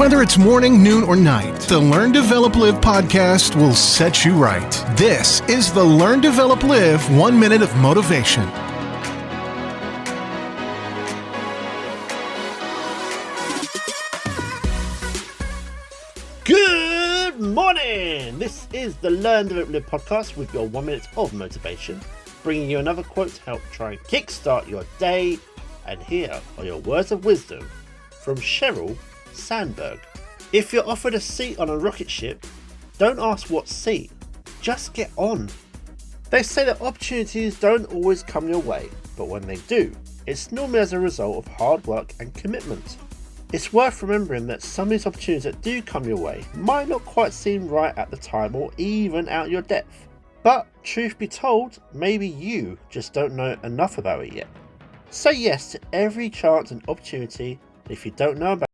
Whether it's morning, noon, or night, the Learn, Develop, Live podcast will set you right. This is the Learn, Develop, Live 1 Minute of Motivation. Good morning! This is the Learn, Develop, Live podcast with your 1 minute of motivation, bringing you another quote to help try and kickstart your day. And here are your words of wisdom from Sheryl Sandberg. If you're offered a seat on a rocket ship, don't ask what seat, just get on. They say that opportunities don't always come your way, but when they do, it's normally as a result of hard work and commitment. It's worth remembering that some of these opportunities that do come your way might not quite seem right at the time or even out your depth. But truth be told, maybe you just don't know enough about it yet. Say yes to every chance and opportunity. If you don't know about